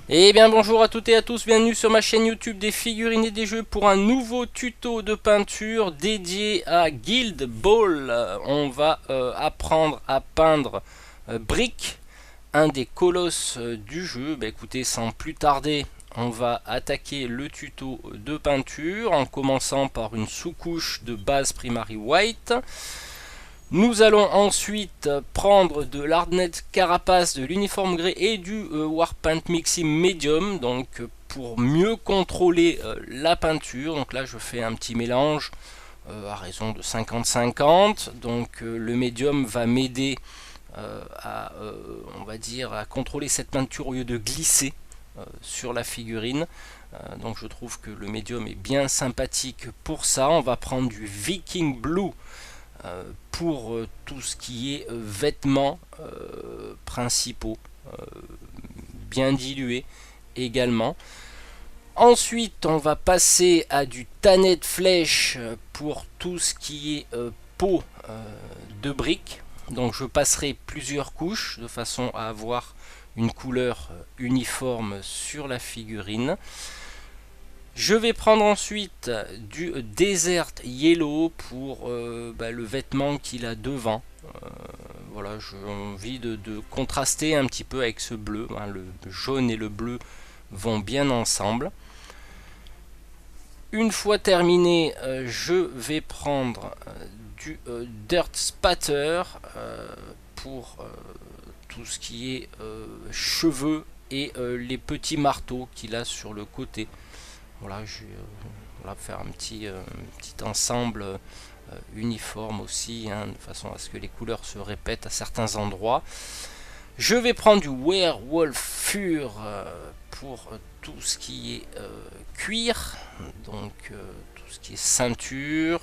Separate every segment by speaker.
Speaker 1: Eh bien bonjour à toutes et à tous, bienvenue sur ma chaîne YouTube des figurines et des jeux pour un nouveau tuto de peinture dédié à Guild Ball. On va apprendre à peindre Brick, un des colosses du jeu. Bah, écoutez, sans plus tarder, on va attaquer le tuto de peinture en commençant par une sous-couche de base Primary White. Nous allons ensuite prendre de l'Hardnet Carapace, de l'uniforme gris et du Warpaint Mixing Medium, donc pour mieux contrôler la peinture. Donc là je fais un petit mélange à raison de 50-50. Donc le médium va m'aider à, on va dire, à contrôler cette peinture au lieu de glisser sur la figurine. Donc je trouve que le médium est bien sympathique pour ça. On va prendre du Viking Blue pour tout ce qui est vêtements principaux, bien dilués également. Ensuite, on va passer à du Tannet Flèche pour tout ce qui est peau de briques. Donc je passerai plusieurs couches de façon à avoir une couleur uniforme sur la figurine. Je vais prendre ensuite du Desert Yellow pour le vêtement qu'il a devant. Voilà, j'ai envie de contraster un petit peu avec ce bleu. Hein, le jaune et le bleu vont bien ensemble. Une fois terminé, je vais prendre du Dirt Spatter pour tout ce qui est cheveux et les petits marteaux qu'il a sur le côté. Voilà, je vais faire un petit ensemble uniforme aussi, hein, de façon à ce que les couleurs se répètent à certains endroits. Je vais prendre du Werewolf Fur pour tout ce qui est cuir, donc tout ce qui est ceinture,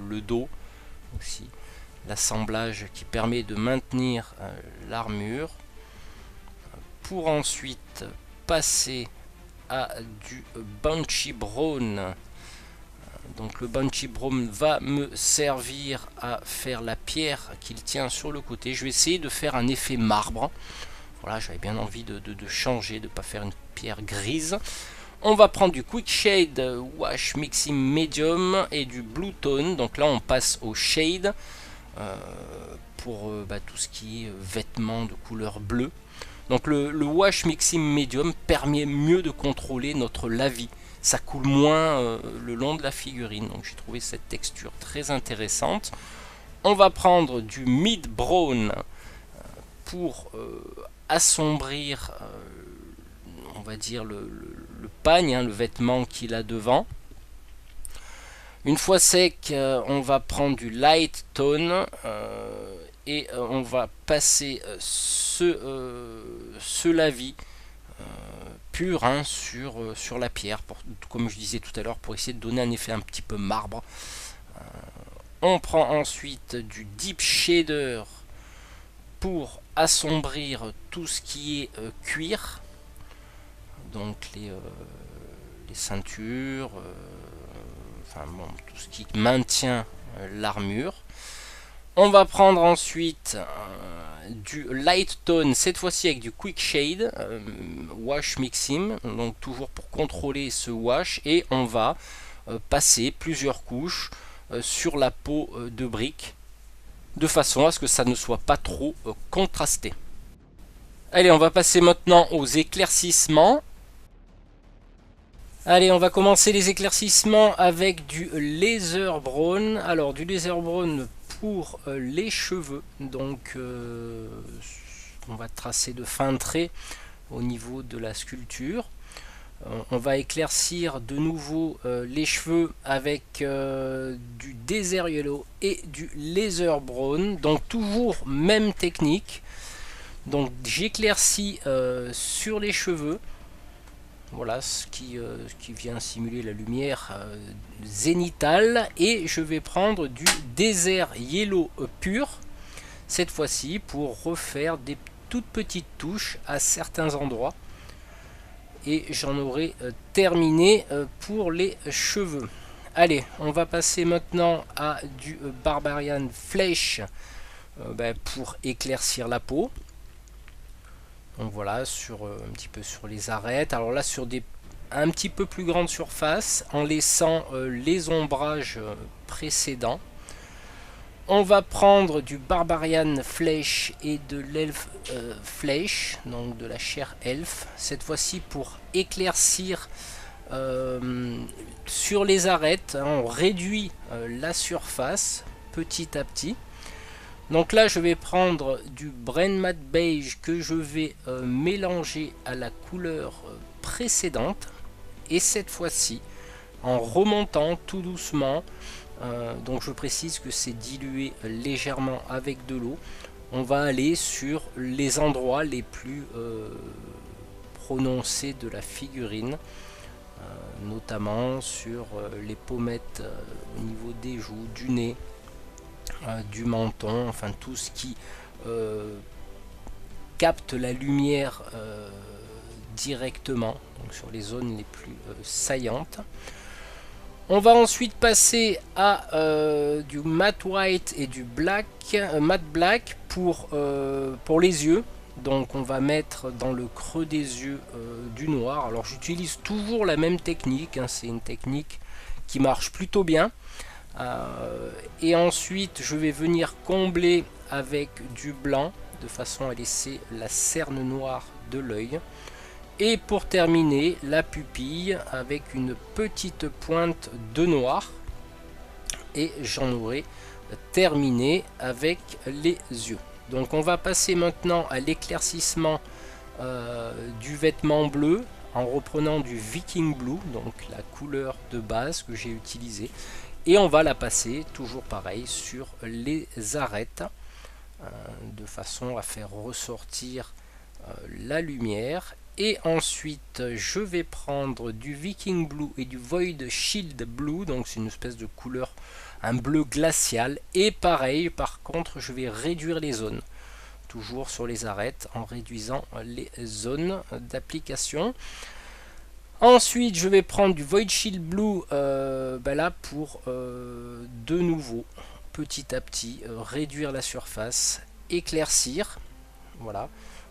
Speaker 1: le dos aussi, l'assemblage qui permet de maintenir l'armure, pour ensuite passer à du Banshee Brown. Donc le Banshee Brown va me servir à faire la pierre qu'il tient sur le côté. Je vais essayer de faire un effet marbre. Voilà, j'avais bien envie de changer, de ne pas faire une pierre grise. On va prendre du Quick Shade Wash Mixing Medium et du Blue Tone. Donc là on passe au Shade pour tout ce qui est vêtements de couleur bleue. Donc le Wash Mixing Medium permet mieux de contrôler notre lavis. Ça coule moins le long de la figurine. Donc j'ai trouvé cette texture très intéressante. On va prendre du Mid Brown pour assombrir, on va dire, le pagne, hein, le vêtement qu'il a devant. Une fois sec, on va prendre du Light Tone et on va passer ce lavis pur, hein, sur la pierre, comme je disais tout à l'heure, pour essayer de donner un effet un petit peu marbre. On prend ensuite du Deep Shader pour assombrir tout ce qui est cuir, donc les ceintures, tout ce qui maintient l'armure. On va prendre ensuite du Light Tone, cette fois-ci avec du Quick Shade, Wash Mixing, donc toujours pour contrôler ce wash, et on va passer plusieurs couches sur la peau de brique, de façon à ce que ça ne soit pas trop contrasté. Allez, on va passer maintenant aux éclaircissements. Allez, on va commencer les éclaircissements avec du Laser Brown. Alors, du Laser Brown pour les cheveux. Donc, on va tracer de fins traits au niveau de la sculpture. On va éclaircir de nouveau les cheveux avec du Desert Yellow et du Laser Brown. Donc, toujours même technique. Donc, j'éclaircis sur les cheveux. Voilà ce qui vient simuler la lumière zénithale, et je vais prendre du Desert Yellow pur cette fois-ci pour refaire des toutes petites touches à certains endroits, et j'en aurai terminé pour les cheveux. Allez, on va passer maintenant à du Barbarian Flèche pour éclaircir la peau. Donc voilà, un petit peu sur les arêtes. Alors là, sur des un petit peu plus grande surface, en laissant les ombrages précédents. On va prendre du Barbarian Flèche et de l'Elf Flèche, donc de la chair elfe, cette fois-ci pour éclaircir sur les arêtes, hein, on réduit la surface petit à petit. Donc là je vais prendre du Brain Mat Beige que je vais mélanger à la couleur précédente, et cette fois-ci en remontant tout doucement, donc je précise que c'est dilué légèrement avec de l'eau, on va aller sur les endroits les plus prononcés de la figurine, notamment sur les pommettes au niveau des joues, du nez, du menton, enfin tout ce qui capte la lumière directement, donc sur les zones les plus saillantes. On va ensuite passer à du matte white et du matte black pour les yeux. Donc on va mettre dans le creux des yeux du noir. Alors j'utilise toujours la même technique, hein, c'est une technique qui marche plutôt bien. Et ensuite je vais venir combler avec du blanc de façon à laisser la cerne noire de l'œil. Et pour terminer, la pupille avec une petite pointe de noir. Et j'en aurai terminé avec les yeux. Donc on va passer maintenant à l'éclaircissement du vêtement bleu en reprenant du Viking Blue, donc la couleur de base que j'ai utilisée. Et on va la passer, toujours pareil, sur les arêtes, de façon à faire ressortir la lumière. Et ensuite je vais prendre du Viking Blue et du Void Shield Blue, donc c'est une espèce de couleur, un bleu glacial, et pareil par contre je vais réduire les zones, toujours sur les arêtes en réduisant les zones d'application. Ensuite je vais prendre du Void Shield Blue là pour de nouveau petit à petit réduire la surface, éclaircir, voilà.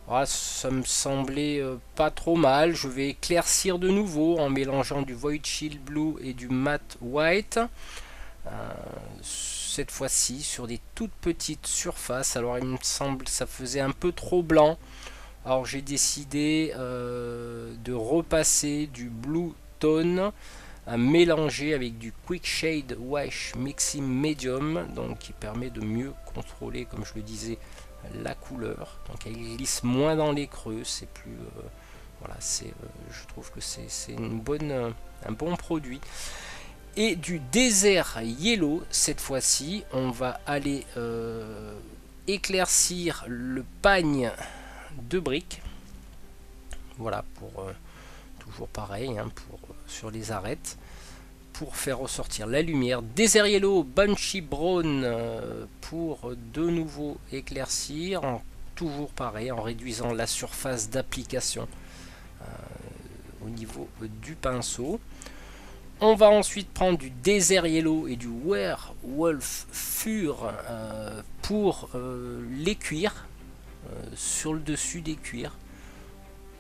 Speaker 1: Voilà, ça me semblait pas trop mal. Je vais éclaircir de nouveau en mélangeant du Void Shield Blue et du Matte White. Cette fois-ci sur des toutes petites surfaces. Alors il me semble que ça faisait un peu trop blanc. Alors j'ai décidé de repasser du Blue Tone à mélanger avec du Quick Shade Wash Mixing Medium, donc qui permet de mieux contrôler, comme je le disais, la couleur. Donc elle glisse moins dans les creux, c'est plus voilà, c'est je trouve que c'est un bon produit. Et du Desert Yellow, cette fois-ci on va aller éclaircir le pagne de briques, voilà, pour toujours pareil, hein, pour sur les arêtes, pour faire ressortir la lumière. Desert Yellow, Bunchy Brown pour de nouveau éclaircir, toujours pareil, en réduisant la surface d'application au niveau du pinceau. On va ensuite prendre du Desert Yellow et du Werewolf Fur pour les cuirs, sur le dessus des cuirs,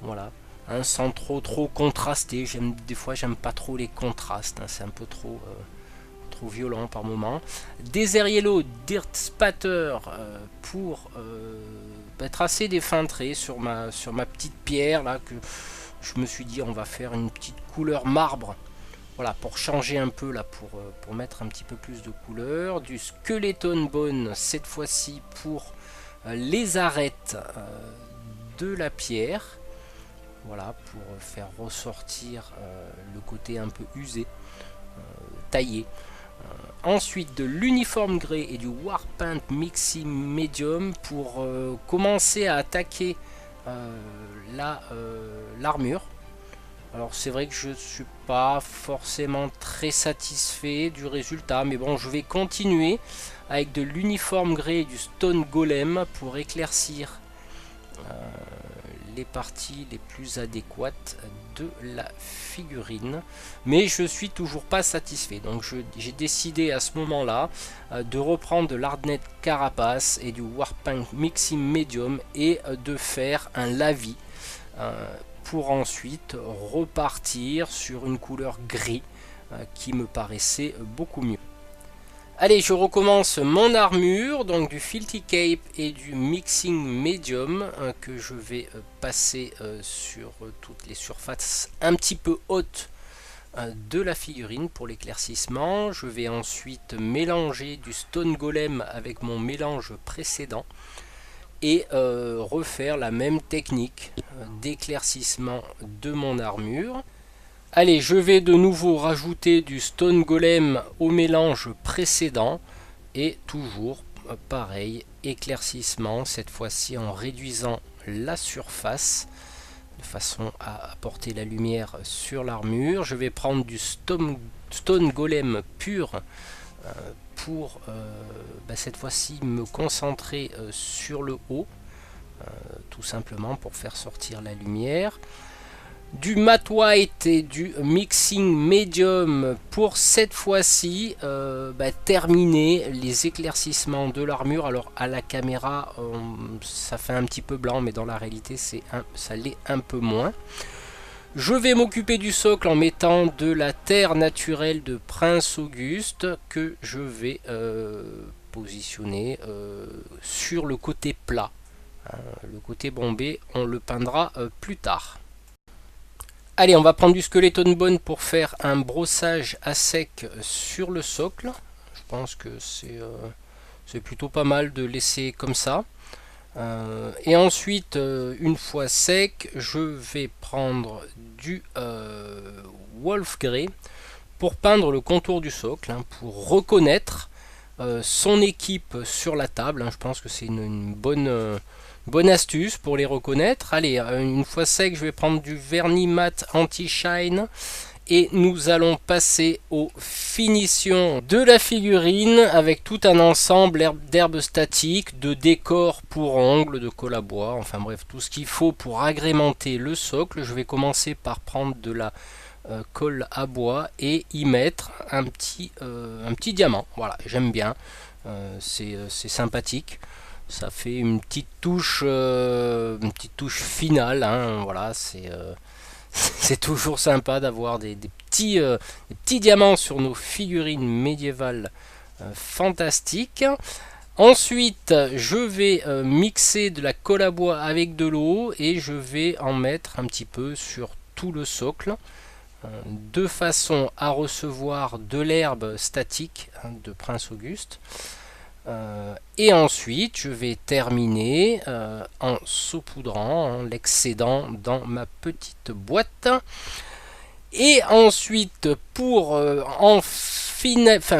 Speaker 1: voilà. Hein, sans trop contraster. Des fois j'aime pas trop les contrastes, hein, c'est un peu trop violent par moment. Desert Yellow Dirt Spatter pour tracer des fins traits sur ma petite pierre là, que je me suis dit on va faire une petite couleur marbre, voilà, pour changer un peu là, pour mettre un petit peu plus de couleur. Du Skeleton Bone cette fois-ci pour les arêtes de la pierre, voilà, pour faire ressortir le côté un peu usé, taillé. Ensuite de l'Uniform Grey et du Warpaint Mixing Medium pour commencer à attaquer l'armure. Alors c'est vrai que je ne suis pas forcément très satisfait du résultat, mais bon, je vais continuer avec de l'Uniform Grey et du Stone Golem pour éclaircir les parties les plus adéquates de la figurine, mais je suis toujours pas satisfait. Donc j'ai décidé à ce moment là de reprendre de l'hardnet carapace et du Warpaint Mixing Medium et de faire un lavis pour ensuite repartir sur une couleur gris qui me paraissait beaucoup mieux. Allez, je recommence mon armure, donc du Filthy Cape et du Mixing Medium que je vais passer sur toutes les surfaces un petit peu hautes de la figurine pour l'éclaircissement. Je vais ensuite mélanger du Stone Golem avec mon mélange précédent et refaire la même technique d'éclaircissement de mon armure. Allez, je vais de nouveau rajouter du Stone Golem au mélange précédent et toujours pareil, éclaircissement, cette fois-ci en réduisant la surface de façon à apporter la lumière sur l'armure. Je vais prendre du Stone Golem pur pour cette fois-ci me concentrer sur le haut, tout simplement pour faire sortir la lumière. Du Matte White et du Mixing Medium pour cette fois-ci terminer les éclaircissements de l'armure. Alors à la caméra ça fait un petit peu blanc, mais dans la réalité ça l'est un peu moins. Je vais m'occuper du socle en mettant de la terre naturelle de Prince Auguste que je vais positionner sur le côté plat. Le côté bombé on le peindra plus tard. Allez, on va prendre du Skeleton Bone pour faire un brossage à sec sur le socle. Je pense que c'est plutôt pas mal de laisser comme ça. Et ensuite, une fois sec, je vais prendre du Wolf Grey pour peindre le contour du socle, pour reconnaître son équipe sur la table. Je pense que c'est une bonne astuce pour les reconnaître. Allez, une fois sec, je vais prendre du vernis mat anti-shine et nous allons passer aux finitions de la figurine avec tout un ensemble d'herbes statiques, de décors pour ongles, de colle à bois, enfin bref, tout ce qu'il faut pour agrémenter le socle. Je vais commencer par prendre de la colle à bois et y mettre un petit diamant. Voilà, j'aime bien, c'est sympathique. Ça fait une petite touche finale, voilà, c'est toujours sympa d'avoir des petits diamants sur nos figurines médiévales fantastiques. Ensuite, je vais mixer de la colle à bois avec de l'eau et je vais en mettre un petit peu sur tout le socle, de façon à recevoir de l'herbe statique de Prince Auguste. Et ensuite je vais terminer en saupoudrant l'excédent dans ma petite boîte. Et ensuite pour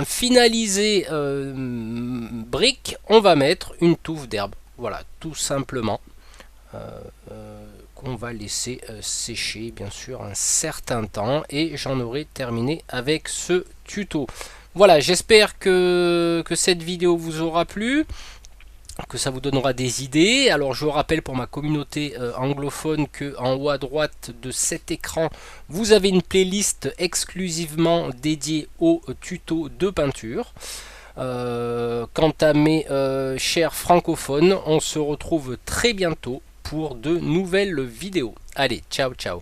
Speaker 1: finaliser brique, on va mettre une touffe d'herbe. Voilà, tout simplement, qu'on va laisser sécher bien sûr un certain temps, et j'en aurai terminé avec ce tuto. Voilà, j'espère que cette vidéo vous aura plu, que ça vous donnera des idées. Alors je vous rappelle pour ma communauté anglophone que en haut à droite de cet écran, vous avez une playlist exclusivement dédiée aux tutos de peinture. Quant à mes chers francophones, on se retrouve très bientôt pour de nouvelles vidéos. Allez, ciao ciao.